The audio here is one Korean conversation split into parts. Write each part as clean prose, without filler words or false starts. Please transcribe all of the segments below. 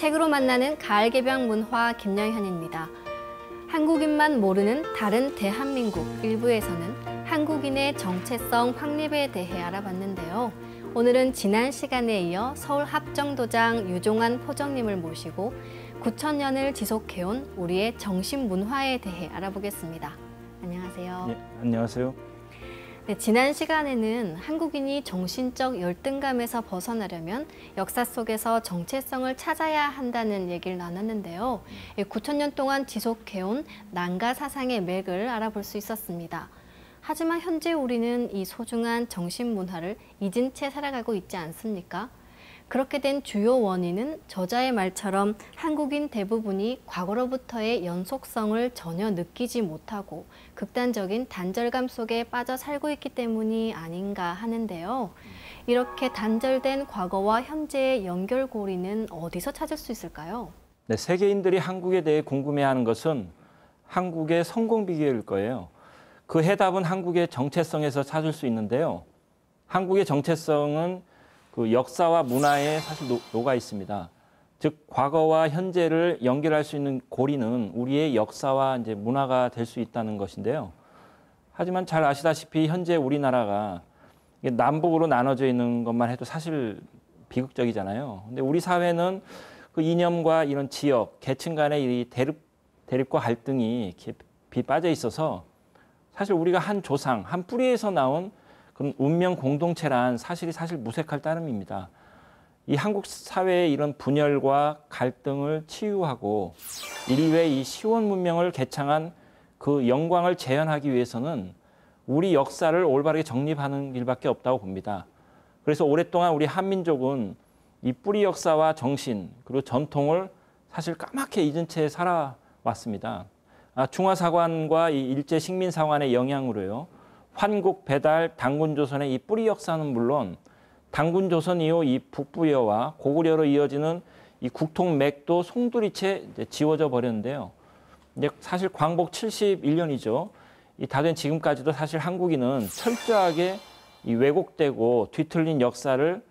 책으로 만나는 가을 개방 문화 김영현입니다. 한국인만 모르는 다른 대한민국 일부에서는 한국인의 정체성 확립에 대해 알아봤는데요. 오늘은 지난 시간에 이어 서울합정도장 유종환 포정님을 모시고 9,000년을 지속해온 우리의 정신문화에 대해 알아보겠습니다. 안녕하세요. 네, 안녕하세요. 네, 지난 시간에는 한국인이 정신적 열등감에서 벗어나려면 역사 속에서 정체성을 찾아야 한다는 얘기를 나눴는데요. 9,000년 동안 지속해온 난가 사상의 맥을 알아볼 수 있었습니다. 하지만 현재 우리는 이 소중한 정신문화를 잊은 채 살아가고 있지 않습니까? 그렇게 된 주요 원인은 저자의 말처럼 한국인 대부분이 과거로부터의 연속성을 전혀 느끼지 못하고 극단적인 단절감 속에 빠져 살고 있기 때문이 아닌가 하는데요. 이렇게 단절된 과거와 현재의 연결고리는 어디서 찾을 수 있을까요? 네, 세계인들이 한국에 대해 궁금해하는 것은 한국의 성공 비결일 거예요. 그 해답은 한국의 정체성에서 찾을 수 있는데요. 한국의 정체성은 그 역사와 문화에 사실 녹아 있습니다. 즉 과거와 현재를 연결할 수 있는 고리는 우리의 역사와 이제 문화가 될 수 있다는 것인데요. 하지만 잘 아시다시피 현재 우리나라가 남북으로 나눠져 있는 것만 해도 사실 비극적이잖아요. 근데 우리 사회는 그 이념과 이런 지역, 계층 간의 이 대립과 갈등이 깊이 빠져 있어서 사실 우리가 한 조상, 한 뿌리에서 나온 그런 운명 공동체란 사실이 무색할 따름입니다. 이 한국 사회의 이런 분열과 갈등을 치유하고 인류의 이 시원 문명을 개창한 그 영광을 재현하기 위해서는 우리 역사를 올바르게 정립하는 길밖에 없다고 봅니다. 그래서 오랫동안 우리 한민족은 이 뿌리 역사와 정신 그리고 전통을 사실 까맣게 잊은 채 살아왔습니다. 중화사관과 이 일제식민사관의 영향으로요. 환국, 배달, 단군조선의 이 뿌리 역사는 물론 단군조선 이후 이 북부여와 고구려로 이어지는 이 국통 맥도 송두리째 지워져 버렸는데요. 이제 사실 광복 71년이죠. 다 된 지금까지도 사실 한국인은 철저하게 이 왜곡되고 뒤틀린 역사를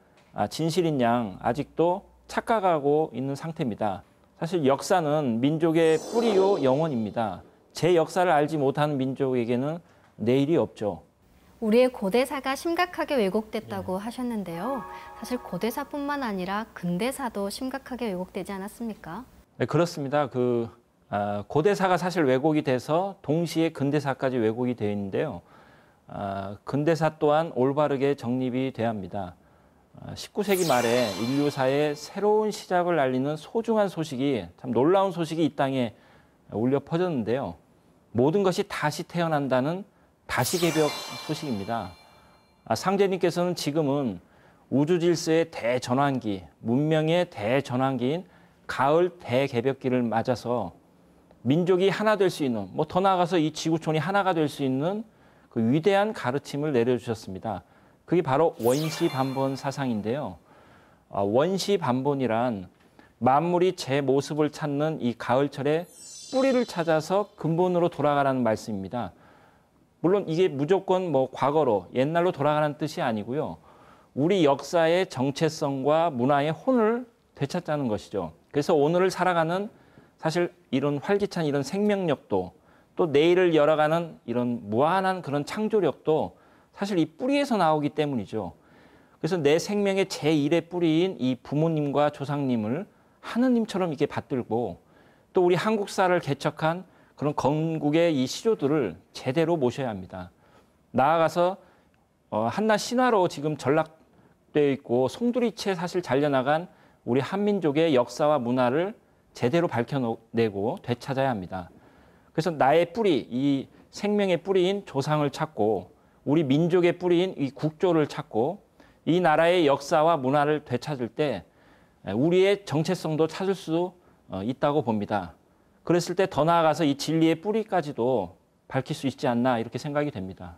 진실인 양 아직도 착각하고 있는 상태입니다. 사실 역사는 민족의 뿌리요 영혼입니다. 제 역사를 알지 못하는 민족에게는 내일이 없죠. 우리의 고대사가 심각하게 왜곡됐다고 하셨는데요. 사실 고대사뿐만 아니라 근대사도 심각하게 왜곡되지 않았습니까? 네, 그렇습니다. 고대사가 사실 왜곡이 돼서 동시에 근대사까지 왜곡이 되어 있는데요. 근대사 또한 올바르게 정립이 돼야 합니다. 19세기 말에 인류사의 새로운 시작을 알리는 소중한 소식이 참 놀라운 소식이 이 땅에 울려 퍼졌는데요. 모든 것이 다시 태어난다는 다시개벽 소식입니다. 상제님께서는 지금은 우주 질서의 대전환기, 문명의 대전환기인 가을 대개벽기를 맞아서 민족이 하나 될 수 있는, 더 나아가서 이 지구촌이 하나가 될 수 있는 그 위대한 가르침을 내려주셨습니다. 그게 바로 원시반본 사상인데요. 원시반본이란 만물이 제 모습을 찾는 이 가을철에 뿌리를 찾아서 근본으로 돌아가라는 말씀입니다. 물론 이게 무조건 과거로 옛날로 돌아가는 뜻이 아니고요. 우리 역사의 정체성과 문화의 혼을 되찾자는 것이죠. 그래서 오늘을 살아가는 사실 이런 활기찬 이런 생명력도 또 내일을 열어가는 이런 무한한 그런 창조력도 사실 이 뿌리에서 나오기 때문이죠. 그래서 내 생명의 제1의 뿌리인 이 부모님과 조상님을 하느님처럼 이렇게 받들고 또 우리 한국사를 개척한 그런 건국의 이 시조들을 제대로 모셔야 합니다. 나아가서 한낱 신화로 지금 전락되어 있고 송두리째 사실 잘려나간 우리 한민족의 역사와 문화를 제대로 밝혀내고 되찾아야 합니다. 그래서 나의 뿌리, 이 생명의 뿌리인 조상을 찾고 우리 민족의 뿌리인 이 국조를 찾고 이 나라의 역사와 문화를 되찾을 때 우리의 정체성도 찾을 수 있다고 봅니다. 그랬을 때 더 나아가서 이 진리의 뿌리까지도 밝힐 수 있지 않나 이렇게 생각이 됩니다.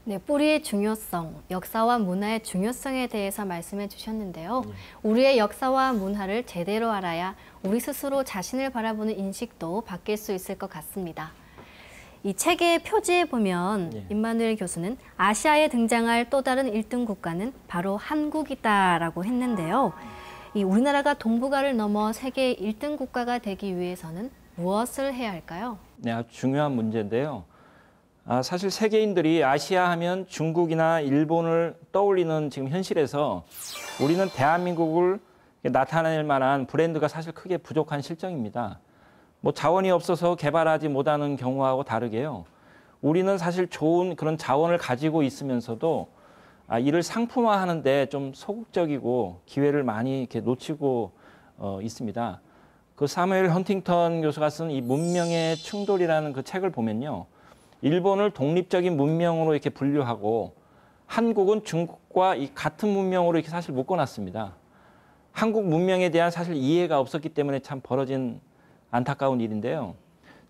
네, 뿌리의 중요성, 역사와 문화의 중요성에 대해서 말씀해 주셨는데요. 우리의 역사와 문화를 제대로 알아야 우리 스스로 자신을 바라보는 인식도 바뀔 수 있을 것 같습니다. 이 책의 표지에 보면 임마누엘 교수는 아시아에 등장할 또 다른 1등 국가는 바로 한국이다라고 했는데요. 이 우리나라가 동북아를 넘어 세계 1등 국가가 되기 위해서는 무엇을 해야 할까요? 네, 아주 중요한 문제인데요. 사실 세계인들이 아시아 하면 중국이나 일본을 떠올리는 지금 현실에서 우리는 대한민국을 나타낼 만한 브랜드가 사실 크게 부족한 실정입니다. 뭐 자원이 없어서 개발하지 못하는 경우하고 다르게요. 우리는 사실 좋은 그런 자원을 가지고 있으면서도 이를 상품화하는데 좀 소극적이고 기회를 많이 이렇게 놓치고 있습니다. 그 사무엘 헌팅턴 교수가 쓴 이 문명의 충돌이라는 그 책을 보면요. 일본을 독립적인 문명으로 이렇게 분류하고 한국은 중국과 이 같은 문명으로 이렇게 사실 묶어놨습니다. 한국 문명에 대한 사실 이해가 없었기 때문에 참 벌어진 안타까운 일인데요.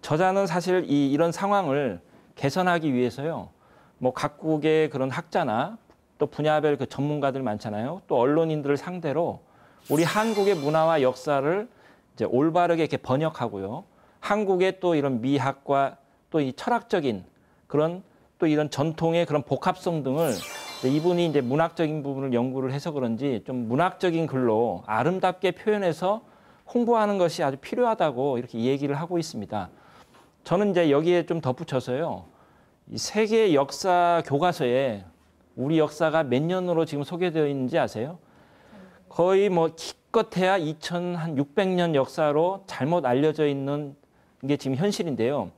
저자는 사실 이런 상황을 개선하기 위해서요. 뭐 각국의 그런 학자나 또 분야별 그 전문가들 많잖아요. 또 언론인들을 상대로 우리 한국의 문화와 역사를 이제 올바르게 이렇게 번역하고요. 한국의 또 이런 미학과 또 이 철학적인 그런 또 이런 전통의 그런 복합성 등을 이분이 이제 문학적인 부분을 연구를 해서 그런지 좀 문학적인 글로 아름답게 표현해서 홍보하는 것이 아주 필요하다고 이렇게 얘기를 하고 있습니다. 저는 이제 여기에 좀 덧붙여서요. 이 세계 역사 교과서에 우리 역사가 몇 년으로 지금 소개되어 있는지 아세요? 거의 뭐 기껏해야 2600년 역사로 잘못 알려져 있는 게 지금 현실인데요.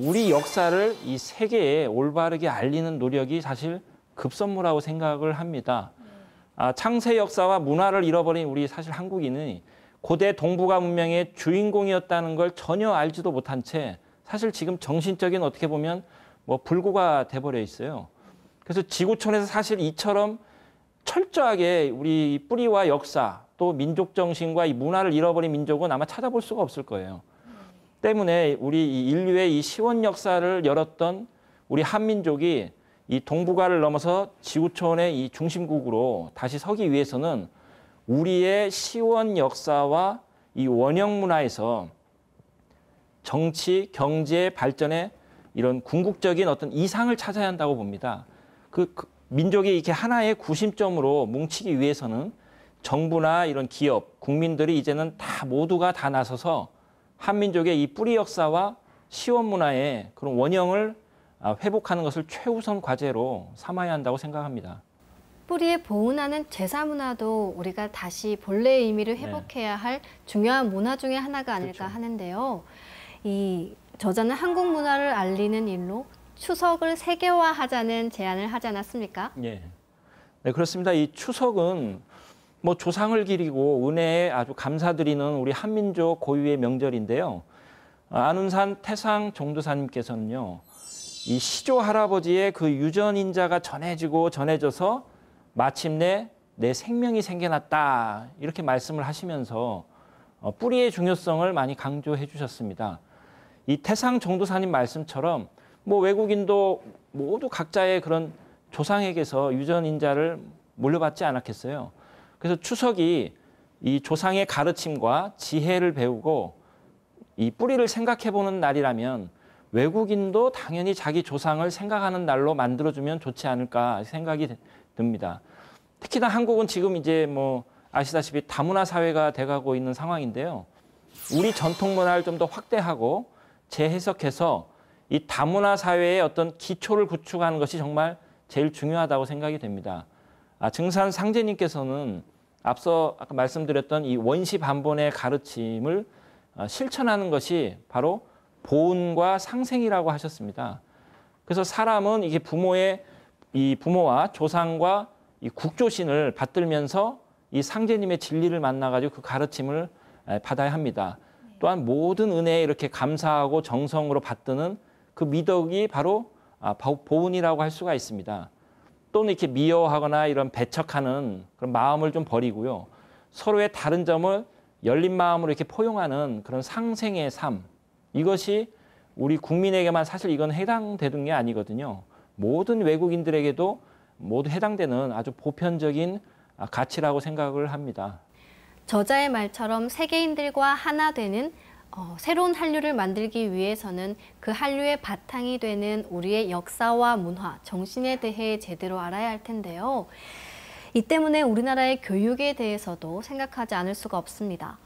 우리 역사를 이 세계에 올바르게 알리는 노력이 사실 급선무라고 생각을 합니다. 창세 역사와 문화를 잃어버린 우리 사실 한국인이 고대 동북아 문명의 주인공이었다는 걸 전혀 알지도 못한 채 사실 지금 정신적인 어떻게 보면 뭐 불구가 돼버려 있어요. 그래서 지구촌에서 사실 이처럼 철저하게 우리 뿌리와 역사 또 민족 정신과 이 문화를 잃어버린 민족은 아마 찾아볼 수가 없을 거예요. 때문에 우리 이 인류의 이 시원 역사를 열었던 우리 한민족이 이 동북아를 넘어서 지구촌의 이 중심국으로 다시 서기 위해서는 우리의 시원 역사와 이 원형 문화에서 정치, 경제 발전에 이런 궁극적인 어떤 이상을 찾아야 한다고 봅니다. 그 민족이 이렇게 하나의 구심점으로 뭉치기 위해서는 정부나 이런 기업, 국민들이 이제는 다 모두가 다 나서서 한민족의 이 뿌리 역사와 시원 문화의 그런 원형을 회복하는 것을 최우선 과제로 삼아야 한다고 생각합니다. 뿌리에 보은하는 제사 문화도 우리가 다시 본래의 의미를 회복해야 할 중요한 문화 중에 하나가 아닐까 그렇죠. 하는데요. 이 저자는 한국 문화를 알리는 일로 추석을 세계화하자는 제안을 하지 않았습니까? 네, 그렇습니다. 이 추석은 뭐 조상을 기리고 은혜에 아주 감사드리는 우리 한민족 고유의 명절인데요. 안운산 태상 종도사님께서는요. 이 시조 할아버지의 그 유전인자가 전해져서 마침내 내 생명이 생겨났다 이렇게 말씀을 하시면서 뿌리의 중요성을 많이 강조해 주셨습니다. 이 태상 종도사님 말씀처럼 뭐 외국인도 모두 각자의 그런 조상에게서 유전인자를 물려받지 않았겠어요. 그래서 추석이 이 조상의 가르침과 지혜를 배우고 이 뿌리를 생각해보는 날이라면 외국인도 당연히 자기 조상을 생각하는 날로 만들어주면 좋지 않을까 생각이 듭니다. 특히나 한국은 지금 이제 뭐 아시다시피 다문화 사회가 돼가고 있는 상황인데요. 우리 전통 문화를 좀 더 확대하고 재해석해서 이 다문화 사회의 어떤 기초를 구축하는 것이 정말 제일 중요하다고 생각이 됩니다. 증산 상제님께서는 앞서 아까 말씀드렸던 이 원시 반본의 가르침을 실천하는 것이 바로 보은과 상생이라고 하셨습니다. 그래서 사람은 이게 부모와 조상과 이 국조신을 받들면서 이 상제님의 진리를 만나가지고 그 가르침을 받아야 합니다. 또한 모든 은혜에 이렇게 감사하고 정성으로 받드는 그 미덕이 바로 보은이라고 할 수가 있습니다. 또는 이렇게 미워하거나 이런 배척하는 그런 마음을 좀 버리고요. 서로의 다른 점을 열린 마음으로 이렇게 포용하는 그런 상생의 삶. 이것이 우리 국민에게만 사실 이건 해당되는 게 아니거든요. 모든 외국인들에게도 모두 해당되는 아주 보편적인 가치라고 생각을 합니다. 저자의 말처럼 세계인들과 하나 되는 새로운 한류를 만들기 위해서는 그 한류의 바탕이 되는 우리의 역사와 문화, 정신에 대해 제대로 알아야 할 텐데요. 이 때문에 우리나라의 교육에 대해서도 생각하지 않을 수가 없습니다.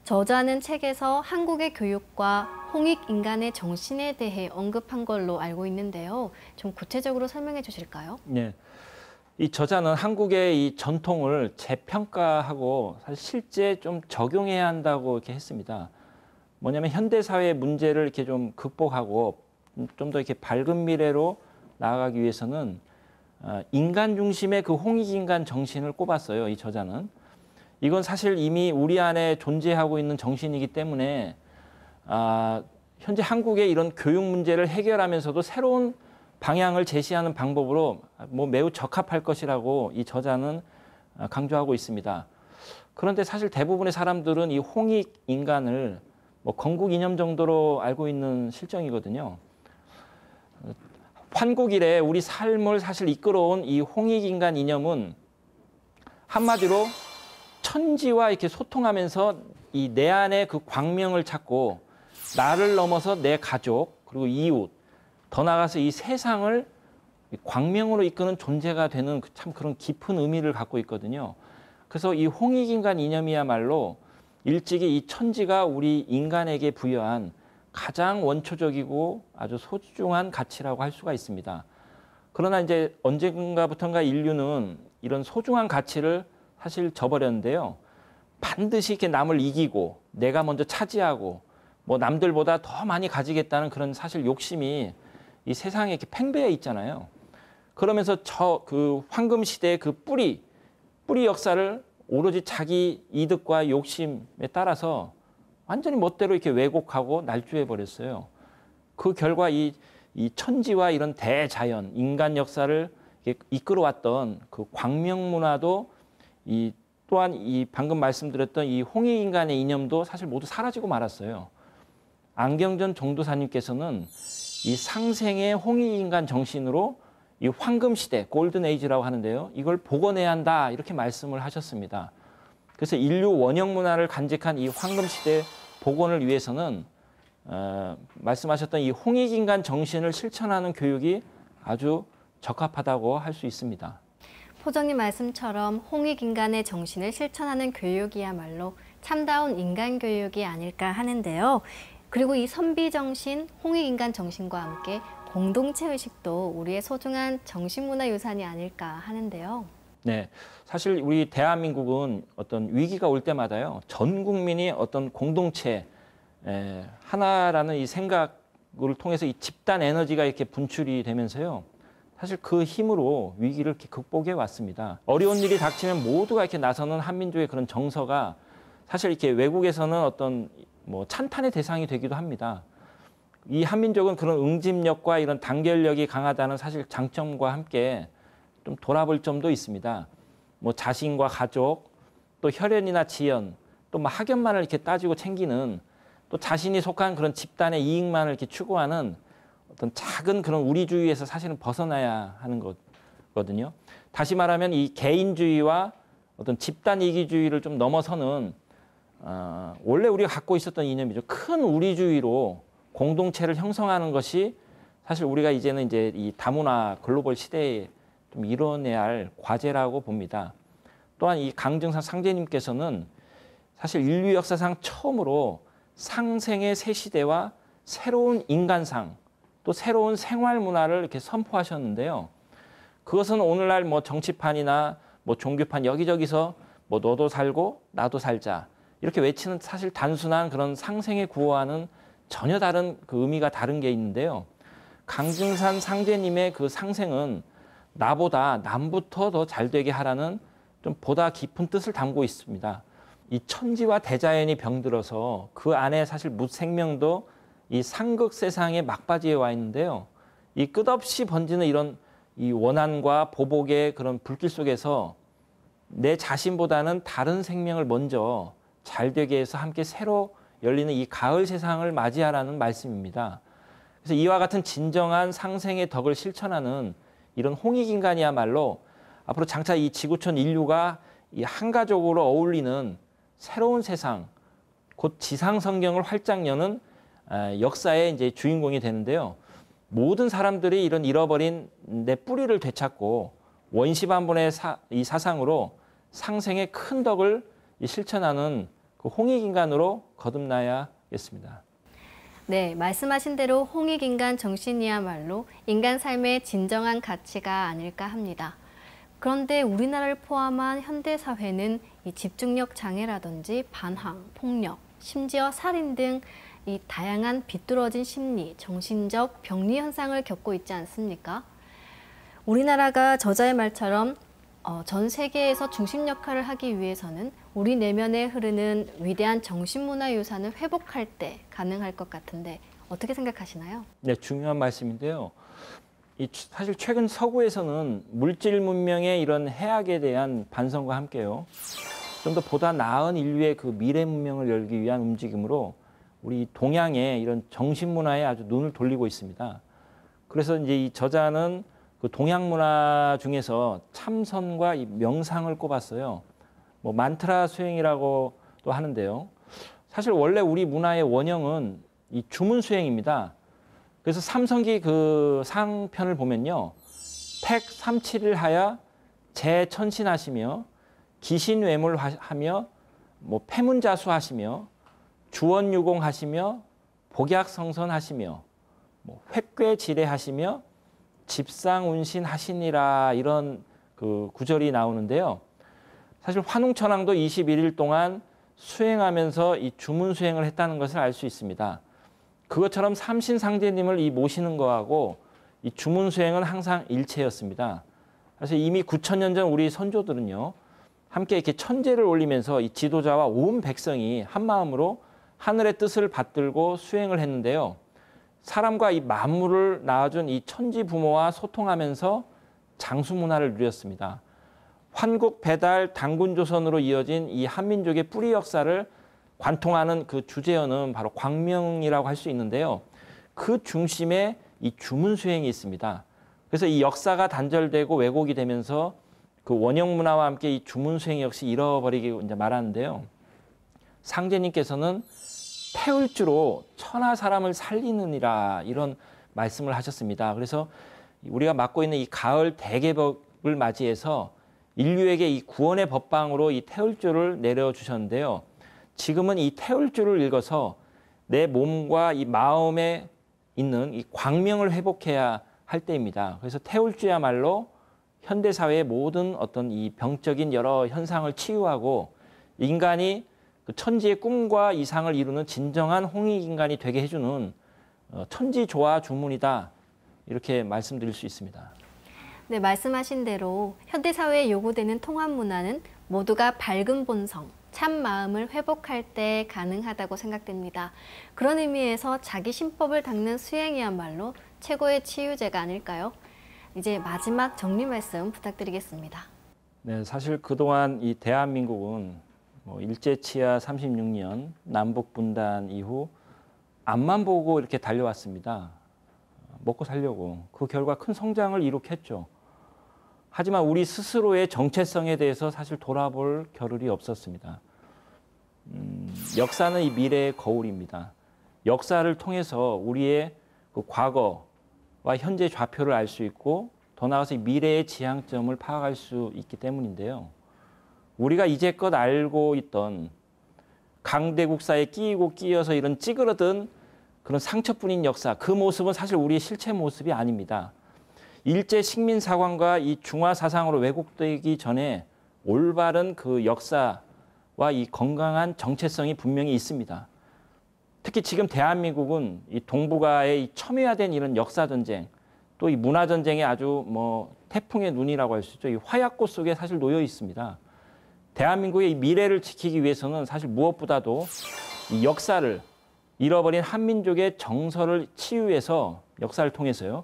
저자는 책에서 한국의 교육과 홍익인간의 정신에 대해 언급한 걸로 알고 있는데요. 좀 구체적으로 설명해 주실까요? 네. 이 저자는 한국의 이 전통을 재평가하고 사실 실제 좀 적용해야 한다고 이렇게 했습니다. 뭐냐면 현대 사회의 문제를 이렇게 좀 극복하고 좀 더 이렇게 밝은 미래로 나아가기 위해서는 인간 중심의 그 홍익인간 정신을 꼽았어요. 이 저자는. 이건 사실 이미 우리 안에 존재하고 있는 정신이기 때문에 현재 한국의 이런 교육 문제를 해결하면서도 새로운 방향을 제시하는 방법으로 매우 적합할 것이라고 이 저자는 강조하고 있습니다. 그런데 사실 대부분의 사람들은 이 홍익인간을 건국 이념 정도로 알고 있는 실정이거든요. 환국 이래 우리 삶을 사실 이끌어온 이 홍익인간 이념은 한마디로 천지와 이렇게 소통하면서 이 내 안에 그 광명을 찾고 나를 넘어서 내 가족 그리고 이웃 더 나아가서 이 세상을 광명으로 이끄는 존재가 되는 참 그런 깊은 의미를 갖고 있거든요. 그래서 이 홍익인간 이념이야말로 일찍이 이 천지가 우리 인간에게 부여한 가장 원초적이고 아주 소중한 가치라고 할 수가 있습니다. 그러나 이제 언젠가부턴가 인류는 이런 소중한 가치를 사실 저버렸는데요. 반드시 이렇게 남을 이기고 내가 먼저 차지하고 남들보다 더 많이 가지겠다는 그런 사실 욕심이 이 세상에 이렇게 팽배해 있잖아요. 그러면서 그 황금 시대의 그 뿌리 역사를 오로지 자기 이득과 욕심에 따라서 완전히 멋대로 이렇게 왜곡하고 날조해 버렸어요. 그 결과 이 천지와 이런 대자연, 인간 역사를 이끌어왔던 그 광명 문화도 또한 이 방금 말씀드렸던 이 홍익인간의 이념도 사실 모두 사라지고 말았어요. 안경전 종도사님께서는 이 상생의 홍익인간 정신으로 이 황금 시대, 골든 에이지라고 하는데요. 이걸 복원해야 한다 이렇게 말씀을 하셨습니다. 그래서 인류 원형 문화를 간직한 이 황금 시대 복원을 위해서는 말씀하셨던 이 홍익인간 정신을 실천하는 교육이 아주 적합하다고 할 수 있습니다. 포정님 말씀처럼 홍익인간의 정신을 실천하는 교육이야말로 참다운 인간 교육이 아닐까 하는데요. 그리고 이 선비정신, 홍익인간 정신과 함께 공동체의식도 우리의 소중한 정신문화유산이 아닐까 하는데요. 네, 사실 우리 대한민국은 어떤 위기가 올 때마다요. 전 국민이 어떤 공동체 하나라는 이 생각을 통해서 이 집단 에너지가 이렇게 분출이 되면서요. 사실 그 힘으로 위기를 이렇게 극복해 왔습니다. 어려운 일이 닥치면 모두가 이렇게 나서는 한민족의 그런 정서가 사실 이렇게 외국에서는 어떤 찬탄의 대상이 되기도 합니다. 이 한민족은 그런 응집력과 이런 단결력이 강하다는 사실 장점과 함께 좀 돌아볼 점도 있습니다. 자신과 가족, 또 혈연이나 지연, 또 학연만을 이렇게 따지고 챙기는 또 자신이 속한 그런 집단의 이익만을 이렇게 추구하는 어떤 작은 그런 우리주의에서 사실은 벗어나야 하는 거거든요. 다시 말하면 이 개인주의와 어떤 집단 이기주의를 좀 넘어서는 원래 우리가 갖고 있었던 이념이죠. 큰 우리주의로 공동체를 형성하는 것이 사실 우리가 이제는 이제 이 다문화 글로벌 시대에 좀 이뤄내야 할 과제라고 봅니다. 또한 이 강증상 상제님께서는 사실 인류 역사상 처음으로 상생의 새 시대와 새로운 인간상 또 새로운 생활 문화를 이렇게 선포하셨는데요. 그것은 오늘날 정치판이나 종교판 여기저기서 너도 살고 나도 살자 이렇게 외치는 사실 단순한 그런 상생의 구호와는 전혀 다른 그 의미가 다른 게 있는데요. 강증산 상제님의 그 상생은 나보다 남부터 더 잘되게 하라는 좀 보다 깊은 뜻을 담고 있습니다. 이 천지와 대자연이 병들어서 그 안에 사실 무생명도 이 상극 세상의 막바지에 와 있는데요. 이 끝없이 번지는 이런 이 원한과 보복의 그런 불길 속에서 내 자신보다는 다른 생명을 먼저 잘되게 해서 함께 새로 열리는 이 가을 세상을 맞이하라는 말씀입니다. 그래서 이와 같은 진정한 상생의 덕을 실천하는 이런 홍익인간이야말로 앞으로 장차 이 지구촌 인류가 이 한가족으로 어울리는 새로운 세상, 곧 지상성경을 활짝 여는 역사의 이제 주인공이 되는데요. 모든 사람들이 이런 잃어버린 내 뿌리를 되찾고 원시반본의 이 사상으로 상생의 큰 덕을 실천하는 그 홍익인간으로 거듭나야겠습니다. 네, 말씀하신 대로 홍익인간 정신이야말로 인간 삶의 진정한 가치가 아닐까 합니다. 그런데 우리나라를 포함한 현대사회는 이 집중력 장애라든지 반항, 폭력, 심지어 살인 등 이 다양한 비뚤어진 심리, 정신적 병리 현상을 겪고 있지 않습니까? 우리나라가 저자의 말처럼 전 세계에서 중심 역할을 하기 위해서는 우리 내면에 흐르는 위대한 정신문화유산을 회복할 때 가능할 것 같은데 어떻게 생각하시나요? 네, 중요한 말씀인데요. 사실 최근 서구에서는 물질 문명의 이런 해악에 대한 반성과 함께요. 좀 더 보다 나은 인류의 그 미래 문명을 열기 위한 움직임으로 우리 동양의 이런 정신문화에 아주 눈을 돌리고 있습니다. 그래서 이제 이 저자는 그 동양 문화 중에서 참선과 이 명상을 꼽았어요. 뭐 만트라 수행이라고도 하는데요. 사실 원래 우리 문화의 원형은 이 주문 수행입니다. 그래서 삼성기 그 상편을 보면요. 택 삼칠을 하여 재천신하시며 기신외물하며 뭐 폐문자수하시며 주원유공하시며 복약성선하시며 뭐 획괴지례하시며 집상운신하시니라 이런 그 구절이 나오는데요. 사실 환웅천왕도 21일 동안 수행하면서 이 주문 수행을 했다는 것을 알 수 있습니다. 그것처럼 삼신상제님을 이 모시는 거하고 이 주문 수행은 항상 일체였습니다. 사실 이미 9,000년 전 우리 선조들은요, 함께 이렇게 천제를 올리면서 이 지도자와 온 백성이 한 마음으로 하늘의 뜻을 받들고 수행을 했는데요. 사람과 이 만물을 낳아준 이 천지 부모와 소통하면서 장수 문화를 누렸습니다. 환국, 배달, 단군조선으로 이어진 이 한민족의 뿌리 역사를 관통하는 그 주제어는 바로 광명이라고 할 수 있는데요. 그 중심에 이 주문 수행이 있습니다. 그래서 이 역사가 단절되고 왜곡이 되면서 그 원형 문화와 함께 이 주문 수행 역시 잃어버리게 이제 말하는데요. 상제님께서는 태울주로 천하 사람을 살리느니라 이런 말씀을 하셨습니다. 그래서 우리가 맡고 있는 이 가을 대개복을 맞이해서 인류에게 이 구원의 법방으로 이 태울주를 내려주셨는데요. 지금은 이 태울주를 읽어서 내 몸과 이 마음에 있는 이 광명을 회복해야 할 때입니다. 그래서 태울주야말로 현대사회의 모든 어떤 이 병적인 여러 현상을 치유하고 인간이 그 천지의 꿈과 이상을 이루는 진정한 홍익인간이 되게 해주는 천지조화 주문이다. 이렇게 말씀드릴 수 있습니다. 네, 말씀하신 대로 현대사회에 요구되는 통합문화는 모두가 밝은 본성, 참 마음을 회복할 때 가능하다고 생각됩니다. 그런 의미에서 자기 신법을 닦는 수행이야말로 최고의 치유제가 아닐까요? 이제 마지막 정리 말씀 부탁드리겠습니다. 네, 사실 그동안 이 대한민국은 일제치하 36년 남북 분단 이후 앞만 보고 이렇게 달려왔습니다. 먹고 살려고. 그 결과 큰 성장을 이룩했죠. 하지만 우리 스스로의 정체성에 대해서 사실 돌아볼 겨를이 없었습니다. 역사는 이 미래의 거울입니다. 역사를 통해서 우리의 그 과거와 현재 좌표를 알 수 있고 더 나아가서 이 미래의 지향점을 파악할 수 있기 때문인데요. 우리가 이제껏 알고 있던 강대국사에 끼이고 끼어서 이런 찌그러든 그런 상처뿐인 역사, 그 모습은 사실 우리의 실체 모습이 아닙니다. 일제 식민사관과 이 중화사상으로 왜곡되기 전에 올바른 그 역사와 이 건강한 정체성이 분명히 있습니다. 특히 지금 대한민국은 이 동북아의 이 첨예화된 이런 역사전쟁, 또 이 문화전쟁의 아주 태풍의 눈이라고 할 수 있죠. 이 화약고 속에 사실 놓여 있습니다. 대한민국의 이 미래를 지키기 위해서는 사실 무엇보다도 이 역사를 잃어버린 한민족의 정서를 치유해서 역사를 통해서요.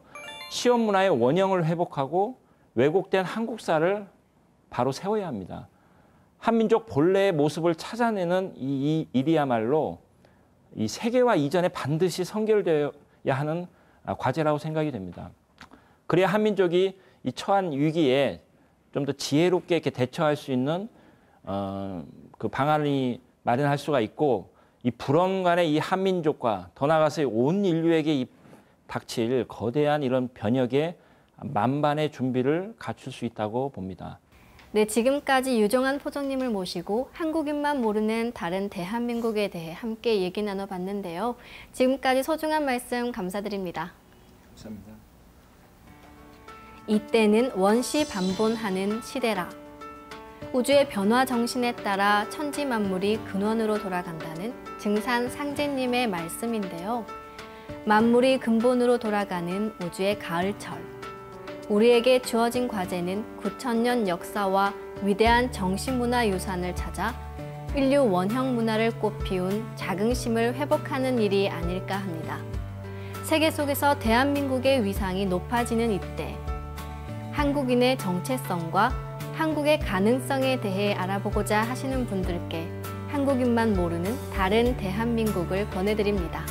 시험 문화의 원형을 회복하고 왜곡된 한국사를 바로 세워야 합니다. 한민족 본래의 모습을 찾아내는 이 일이야말로 이 세계화 이전에 반드시 선결되어야 하는 과제라고 생각이 됩니다. 그래야 한민족이 이 처한 위기에 좀 더 지혜롭게 이렇게 대처할 수 있는 그 방안이 마련할 수가 있고 이 불언간의 이 한민족과 더 나아가서 온 인류에게 닥칠 거대한 이런 변혁에 만반의 준비를 갖출 수 있다고 봅니다. 네, 지금까지 유정환 포정님을 모시고 한국인만 모르는 다른 대한민국에 대해 함께 얘기 나눠봤는데요. 지금까지 소중한 말씀 감사드립니다. 감사합니다. 이때는 원시반본하는 시대라. 우주의 변화 정신에 따라 천지 만물이 근원으로 돌아간다는 증산 상제님의 말씀인데요. 만물이 근본으로 돌아가는 우주의 가을철. 우리에게 주어진 과제는 9,000년 역사와 위대한 정신문화유산을 찾아 인류 원형 문화를 꽃피운 자긍심을 회복하는 일이 아닐까 합니다. 세계 속에서 대한민국의 위상이 높아지는 이때, 한국인의 정체성과 한국의 가능성에 대해 알아보고자 하시는 분들께 한국인만 모르는 다른 대한민국을 권해드립니다.